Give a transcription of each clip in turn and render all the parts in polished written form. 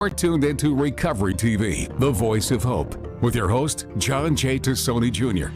You're tuned into Recovery TV, the voice of hope, with your host, John J. Tassoni Jr.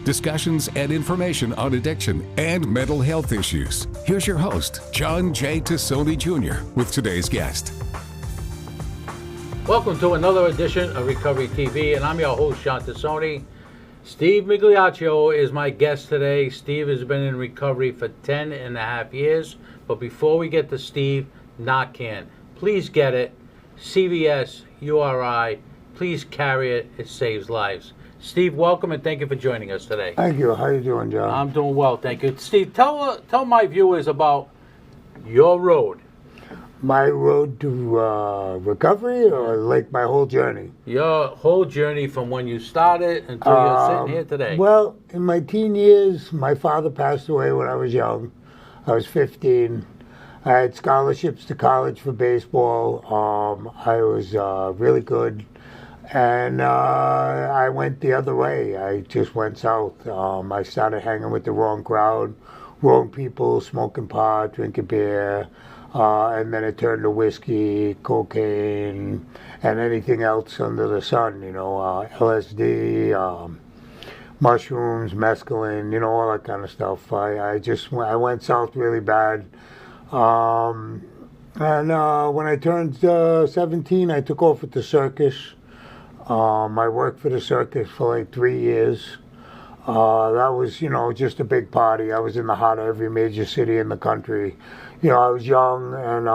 Discussions and information on addiction and mental health issues. Here's your host, John J. Tassoni Jr., with today's guest. Welcome to another edition of Recovery TV, and I'm your host, John Tassoni. Steve Migliaccio is my guest today. Steve has been in recovery for 10 and a half years, but before we get to Steve, Narcan, please get it. CVS, URI, please carry it. It saves lives. Steve, welcome and thank you for joining us today. Thank you. How you doing, John? I'm doing well, thank you. Steve, tell my viewers about your road. My road to recovery, or like my whole journey? Your whole journey from when you started until you're sitting here today. Well, in my teen years, my father passed away when I was young. I was 15. I had scholarships to college for baseball. I was really good. And I went the other way. I just went south. I started hanging with the wrong crowd, wrong people, smoking pot, drinking beer. And then it turned to whiskey, cocaine, and anything else under the sun, LSD, mushrooms, mescaline, all that kind of stuff. I went south really bad. And when I turned 17, I took off with the circus. I worked for the circus for like 3 years. That was, just a big party. I was in the heart of every major city in the country. I was young, and,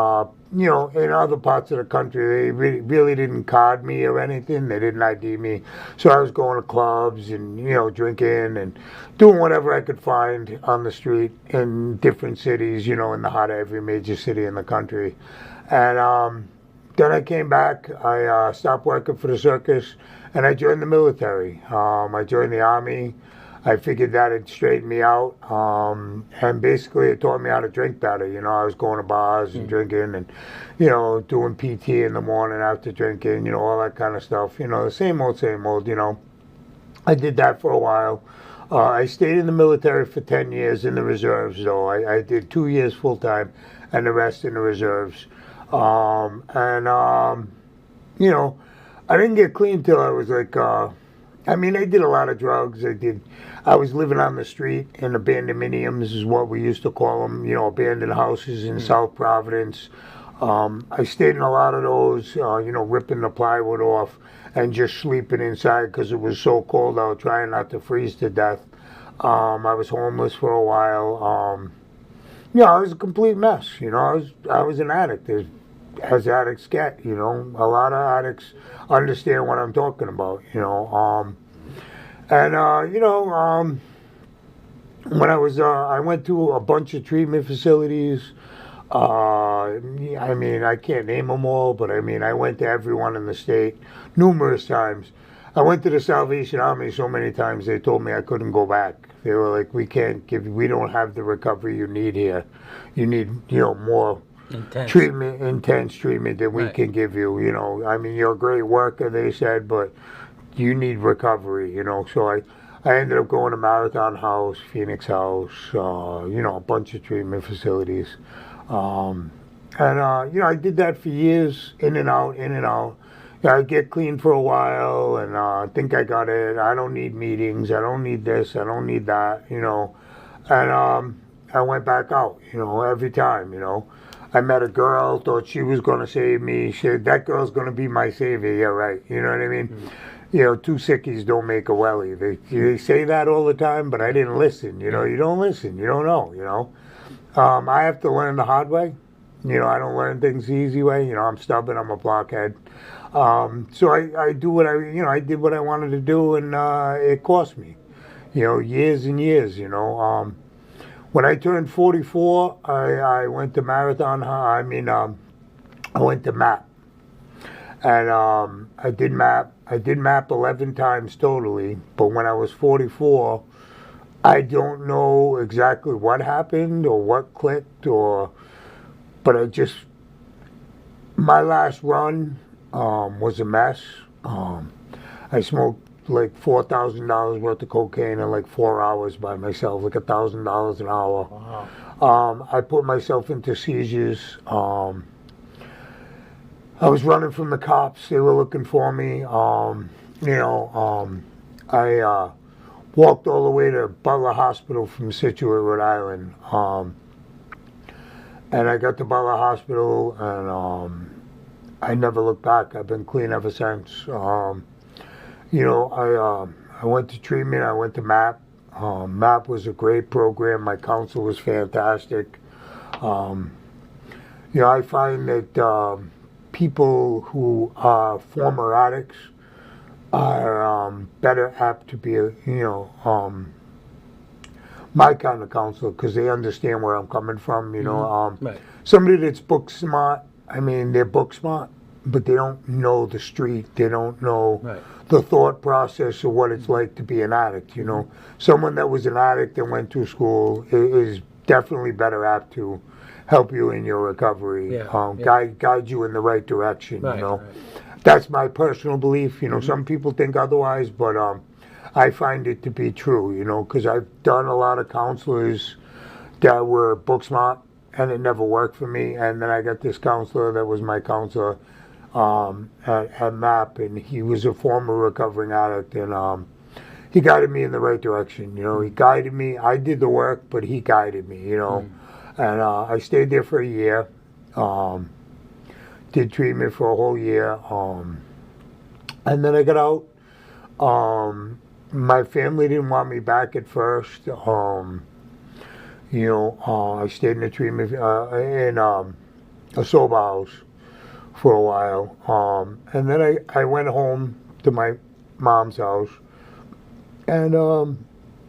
in other parts of the country, they really didn't card me or anything. They didn't ID me. So I was going to clubs and, drinking and doing whatever I could find on the street in different cities, in the heart of every major city in the country. And then I came back. I stopped working for the circus, and I joined the military. I joined the Army. I figured that it'd straighten me out, and basically it taught me how to drink better. I was going to bars and drinking and, doing PT in the morning after drinking, all that kind of stuff. The same old, I did that for a while. I stayed in the military for 10 years in the reserves, though. I did 2 years full-time and the rest in the reserves. I didn't get clean till I was like... I did a lot of drugs. I was living on the street in abandonminiums, is what we used to call them, abandoned houses in South Providence. I stayed in a lot of those, ripping the plywood off and just sleeping inside because it was so cold out, trying not to freeze to death. I was homeless for a while. I was a complete mess. I was an addict. As addicts get, a lot of addicts understand what I'm talking about, when I went to a bunch of treatment facilities. I can't name them all, but I went to everyone in the state numerous times. I went to the Salvation Army so many times they told me I couldn't go back. They were like, we don't have the recovery you need here. You need, more intense treatment that we can give you. You're a great worker, they said, but you need recovery. So I ended up going to Marathon House, Phoenix House, a bunch of treatment facilities, I did that for years, in and out. I get clean for a while, and I think I got it. I don't need meetings. I don't need this. I don't need that. And I went back out. Every time. I met a girl, thought she was going to save me. She said, that girl's going to be my savior. Yeah, right. You know what I mean? Two sickies don't make a welly. They say that all the time, but I didn't listen. You don't listen. You don't know, I have to learn the hard way. I don't learn things the easy way. I'm stubborn. I'm a blockhead. So I do what I did what I wanted to do, and it cost me, years and years, When I turned 44, I went to Marathon. I went to MAP, and I did MAP. I did MAP 11 times totally. But when I was 44, I don't know exactly what happened or what clicked, but my last run was a mess. I smoked like $4,000 worth of cocaine in like 4 hours by myself, like $1,000 an hour. Wow. I put myself into seizures. I was running from the cops. They were looking for me. I walked all the way to Butler Hospital from Situate, Rhode Island. And I got to Butler Hospital, and I never looked back. I've been clean ever since. I went to treatment. I went to MAP. MAP was a great program. My counselor was fantastic. I find that people who are former addicts are better apt to be, my kind of counselor, because they understand where I'm coming from. Right. Somebody that's book smart. I mean, they're book smart, but they don't know the street. They don't know Right. the thought process of what it's like to be an addict. Someone that was an addict and went to school is definitely better apt to help you in your recovery. Guide you in the right direction. Right, right. That's my personal belief. Some people think otherwise, but I find it to be true. Because I've done a lot of counselors that were book smart, and it never worked for me. And then I got this counselor that was my counselor at MAP, and he was a former recovering addict, and he guided me in the right direction. He guided me. I did the work, but he guided me. And I stayed there for a year. Did treatment for a whole year. And then I got out. My family didn't want me back at first. I stayed in the treatment in a sober house for a while. And then I went home to my mom's house. And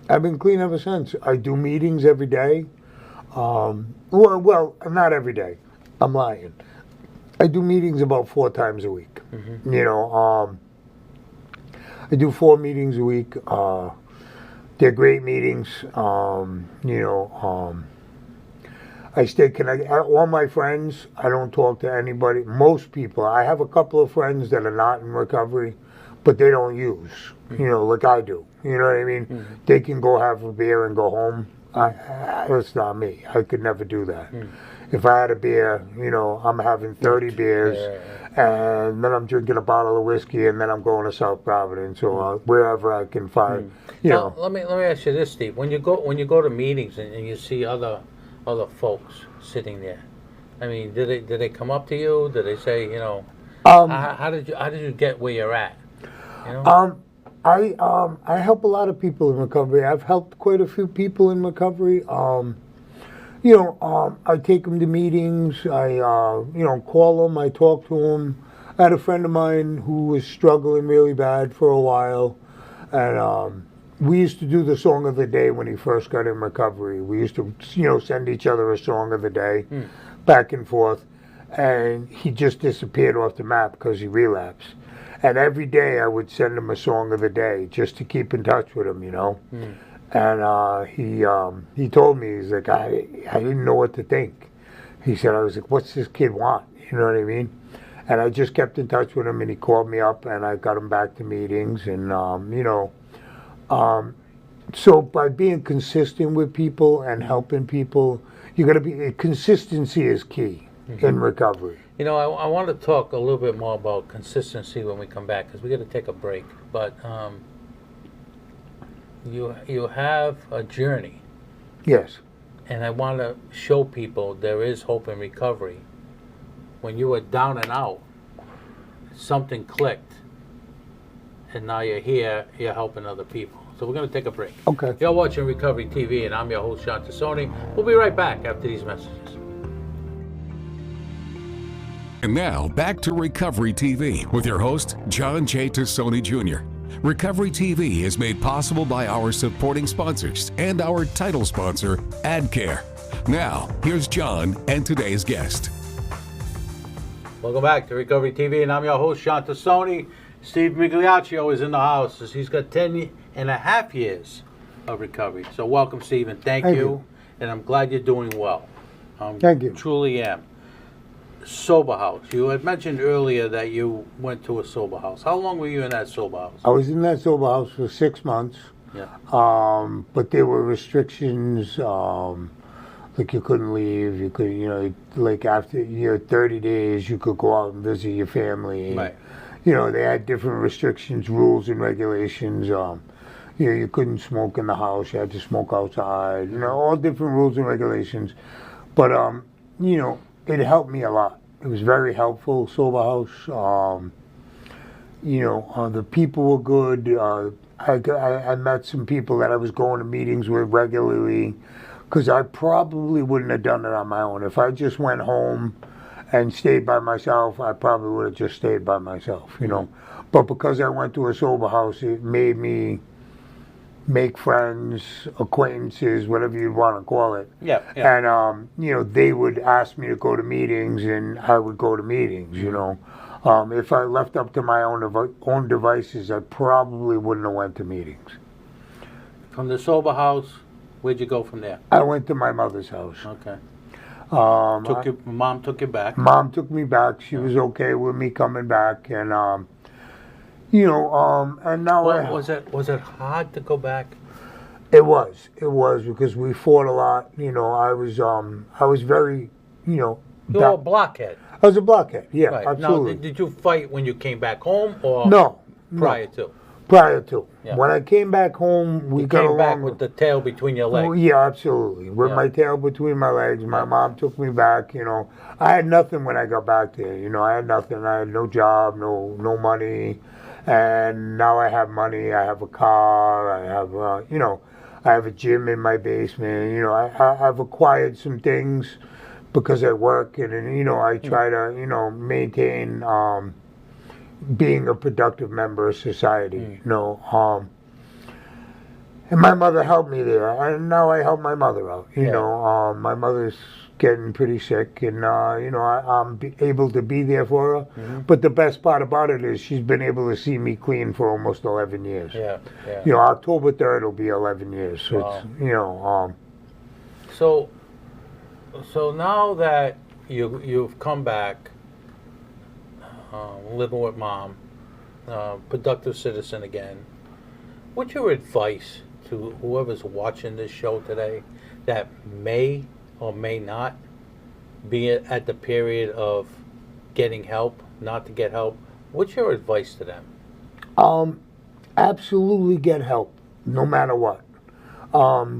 I've been clean ever since. I do meetings every day. Well, not every day. I'm lying. I do meetings about 4 times a week. I do 4 meetings a week. They're great meetings. I stay connected. All my friends, I don't talk to anybody. Most people, I have a couple of friends that are not in recovery, but they don't use, like I do. You know what I mean? Mm-hmm. They can go have a beer and go home. That's not me. I could never do that. If I had a beer, I'm having 30 beers, and then I'm drinking a bottle of whiskey, and then I'm going to South Providence or wherever I can find. Now, let me ask you this, Steve. When you go to meetings and you see other folks sitting there, I mean, did they come up to you? Did they say, how did you get where you're at? I help a lot of people in recovery. I've helped quite a few people in recovery. I take them to meetings. I call them. I talk to them. I had a friend of mine who was struggling really bad for a while, and we used to do the song of the day when he first got in recovery. We used to, send each other a song of the day, back and forth, and he just disappeared off the map because he relapsed. And every day I would send him a song of the day just to keep in touch with him, And he told me, he's like, I didn't know what to think. He said, I was like, what's this kid want? You know what I mean? And I just kept in touch with him, and he called me up, and I got him back to meetings, and so by being consistent with people and helping people, consistency is key in recovery. I want to talk a little bit more about consistency when we come back, because we got to take a break. But you have a journey. Yes. And I want to show people there is hope in recovery. When you were down and out, something clicked, and now you're here, you're helping other people. So we're going to take a break. Okay. You're watching Recovery TV, and I'm your host, John Tassoni. We'll be right back after these messages. And now, back to Recovery TV with your host, John J. Tassoni Jr. Recovery TV is made possible by our supporting sponsors and our title sponsor, AdCare. Now, here's John and today's guest. Welcome back to Recovery TV, and I'm your host, John Tassoni. Steve Migliaccio is in the house. He's got 10 and a half years of recovery. So welcome, Steve, and thank you. And I'm glad you're doing well. Thank you. Truly am. Sober house. You had mentioned earlier that you went to a sober house. How long were you in that sober house? I was in that sober house for 6 months. Yeah. But there were restrictions. Like you couldn't leave. You could, like after 30 days, you could go out and visit your family. Right. They had different restrictions, rules, and regulations. You couldn't smoke in the house. You had to smoke outside. All different rules and regulations. But it helped me a lot. It was very helpful, sober house. The people were good. I met some people that I was going to meetings with regularly, because I probably wouldn't have done it on my own. If I just went home and stayed by myself, I probably would have just stayed by myself, But because I went to a sober house, it made me make friends, acquaintances, whatever you want to call it. Yeah. And, they would ask me to go to meetings, and I would go to meetings, If I left up to my own devices, I probably wouldn't have went to meetings. From the sober house, where'd you go from there? I went to my mother's house. Okay. Mom took you back. Mom took me back. She was okay with me coming back, and and now Was it hard to go back? It was because we fought a lot. I was very, You were a blockhead. I was a blockhead. Yeah, Right. absolutely. Now, did you fight when you came back home, or No, prior to? Prior to. Yeah. When I came back home, we You got came back along with the tail between your legs. Oh, yeah, absolutely. With Yeah. my tail between my legs, my mom took me back. I had nothing when I got back there. I had nothing. I had no job, no money, and now I have money. I have a car. I have, I have a gym in my basement. I've acquired some things because I work, and I try to, maintain being a productive member of society. And my mother helped me there, and now I help my mother out. My mother's getting pretty sick, and I'm able to be there for her. Mm-hmm. But the best part about it is she's been able to see me clean for almost 11 years. Yeah. October 3rd will be 11 years. So Wow. it's So now that you've come back, living with mom, productive citizen again, what's your advice to whoever's watching this show today that may or may not be at the period of getting help, not to get help? What's your advice to them? Absolutely get help, no matter what,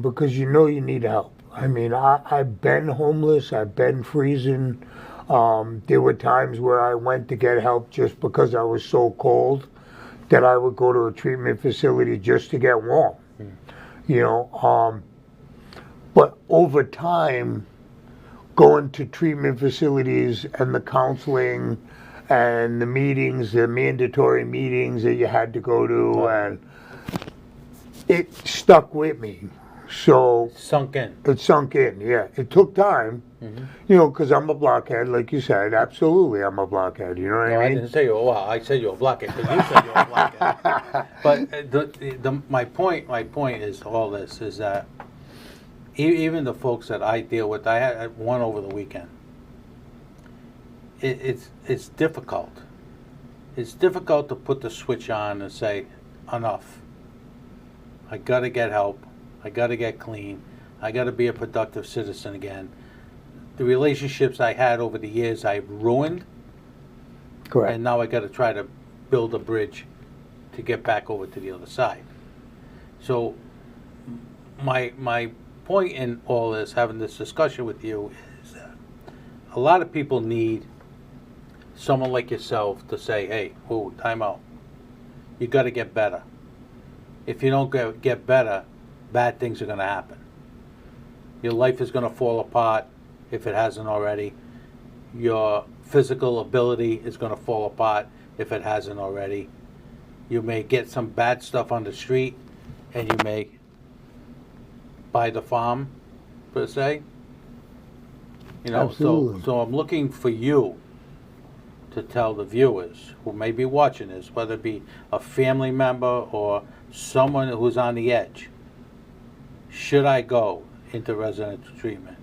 because you need help. I mean, I've been homeless. I've been freezing. There were times where I went to get help just because I was so cold that I would go to a treatment facility just to get warm. But over time, going to treatment facilities and the counseling and the meetings, the mandatory meetings that you had to go to, and it stuck with me. So Sunk in. it sunk in, yeah. It took time, because I'm a blockhead, like you said. Absolutely, I'm a blockhead. You know what No, I I mean? didn't say you were. Well, I said you were a blockhead because you said you were a blockhead. But my point is all this is that even the folks that I deal with, I had one over the weekend. It's difficult. It's difficult to put the switch on and say, enough. I gotta get help. I gotta get clean. I gotta be a productive citizen again. The relationships I had over the years, I've ruined. Correct. And now I got to try to build a bridge to get back over to the other side. So my point in all this, having this discussion with you, is that a lot of people need someone like yourself to say, hey, whoa, time out. You got to get better. If you don't get better, bad things are going to happen. Your life is going to fall apart if it hasn't already. Your physical ability is going to fall apart if it hasn't already. You may get some bad stuff on the street, and you may buy the farm, per se. Absolutely. So I'm looking for you to tell the viewers who may be watching this, whether it be a family member or someone who's on the edge, should I go into residential treatment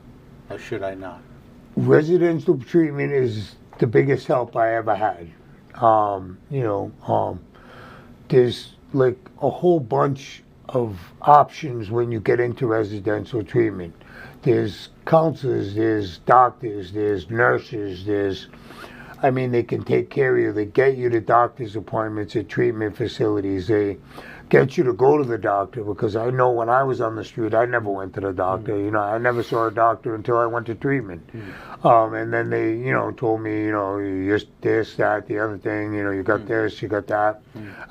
or should I not? Residential treatment is the biggest help I ever had. There's like a whole bunch of options when you get into residential treatment. There's counselors, there's doctors, there's nurses, they can take care of you. They get you to doctor's appointments at treatment facilities. They get you to go to the doctor, because I know when I was on the street, I never went to the doctor. I never saw a doctor until I went to treatment. And then they, told me, you this, that, the other thing, you got this, you got that.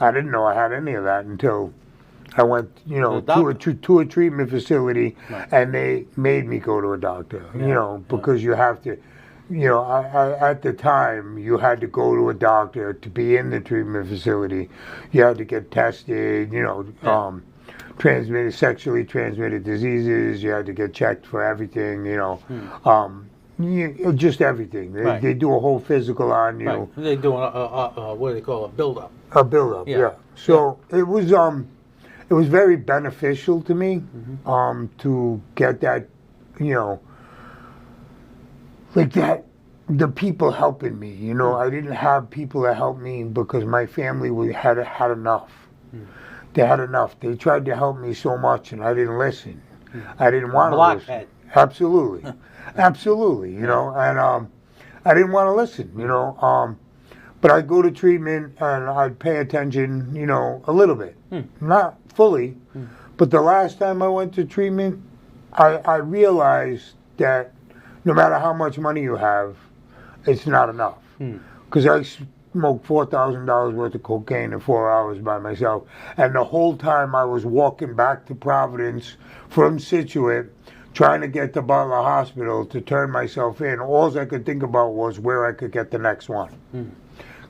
I didn't know I had any of that until I went, to a treatment facility, and they made me go to a doctor, because you have to, at the time, you had to go to a doctor to be in the treatment facility. You had to get tested, sexually transmitted diseases. You had to get checked for everything, just everything. They do a whole physical on you. Right. They do what do they call a build-up. A build-up, yeah. So it was very beneficial to me to get that, like that, the people helping me. I didn't have people that helped me because my family had enough. They had enough. They tried to help me so much, and I didn't listen. I didn't want to listen. Absolutely. Absolutely, and I didn't want to listen, but I'd go to treatment and I'd pay attention, a little bit. Not fully, but the last time I went to treatment, I realized that no matter how much money you have, it's not enough. Because I smoked $4,000 worth of cocaine in 4 hours by myself, and the whole time I was walking back to Providence from Scituate, trying to get to Butler Hospital to turn myself in, all I could think about was where I could get the next one.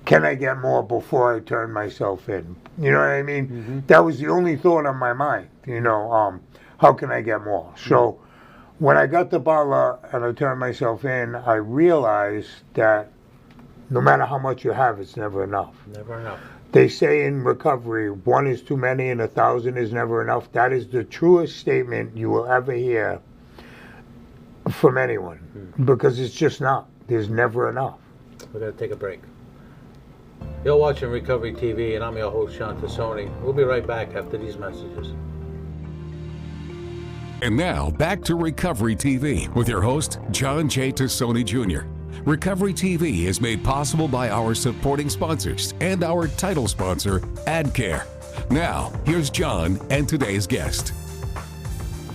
Can I get more before I turn myself in? You know what I mean? That was the only thought on my mind, how can I get more? So when I got to Butler and I turned myself in, I realized that no matter how much you have, it's never enough. Never enough. They say in recovery, 1 is too many and 1,000 is never enough. That is the truest statement you will ever hear from anyone, because it's just not. There's never enough. We're going to take a break. You're watching Recovery TV, and I'm your host, Sean Tassoni. We'll be right back after these messages. And now, back to Recovery TV with your host, John J. Tassoni Jr. Recovery TV is made possible by our supporting sponsors and our title sponsor, AdCare. Now, here's John and today's guest.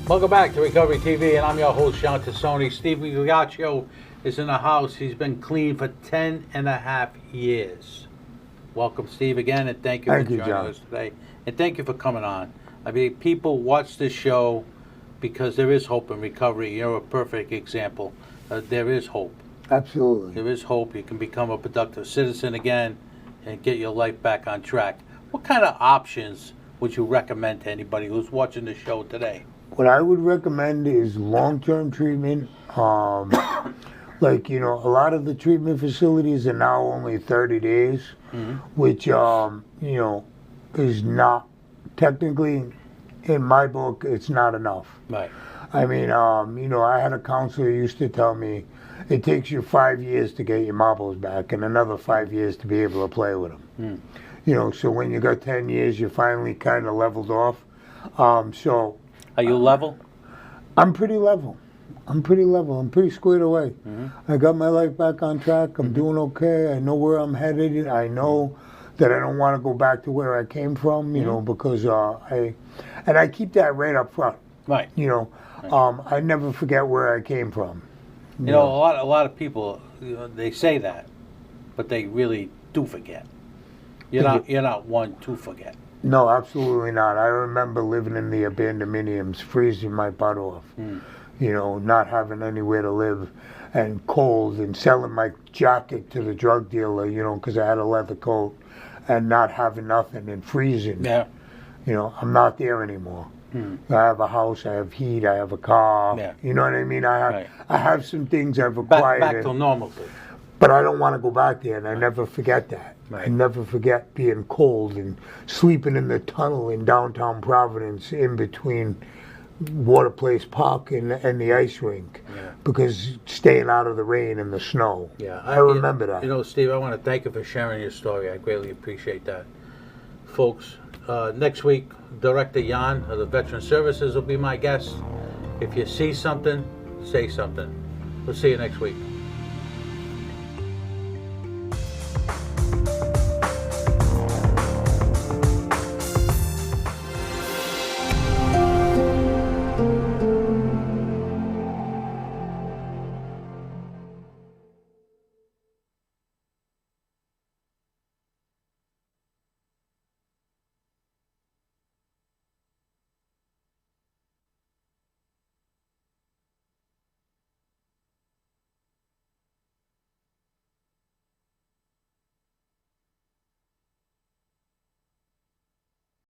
Welcome back to Recovery TV, and I'm your host, Sean Tassoni. Steve Migliaccio is in the house. He's been clean for 10 and a half years. Welcome, Steve, again, and thank you for joining us today. And thank you for coming on. I mean, people watch this show because there is hope in recovery. You're a perfect example. There is hope. Absolutely. There is hope. You can become a productive citizen again and get your life back on track. What kind of options would you recommend to anybody who's watching the show today? What I would recommend is long-term treatment. Like, a lot of the treatment facilities are now only 30 days, which, is not technically, in my book, it's not enough. Right. I mean, I had a counselor who used to tell me it takes you 5 years to get your marbles back and another 5 years to be able to play with them. So when you got 10 years, you finally kind of leveled off. So. Are you level? I'm pretty level. I'm pretty squared away. I got my life back on track. I'm doing okay. I know where I'm headed. I know that I don't want to go back to where I came from, because I keep that right up front. Right. I never forget where I came from. A lot of people, they say that, but they really do forget. You're not one to forget. No, absolutely not. I remember living in the abandonments, freezing my butt off. Not having anywhere to live, and cold, and selling my jacket to the drug dealer, because I had a leather coat, and not having nothing, and freezing. Yeah. I'm not there anymore. I have a house, I have heat, I have a car. Yeah. You know what I mean? I have some things I've acquired. Back to normalcy. But I don't want to go back there, and I never forget that. Right. I never forget being cold and sleeping in the tunnel in downtown Providence in between Water Place Park and the ice rink, because staying out of the rain and the snow. Yeah, I remember that. Steve, I want to thank you for sharing your story. I greatly appreciate that. Folks, next week, Director Jan of the Veteran Services will be my guest. If you see something, say something. We'll see you next week.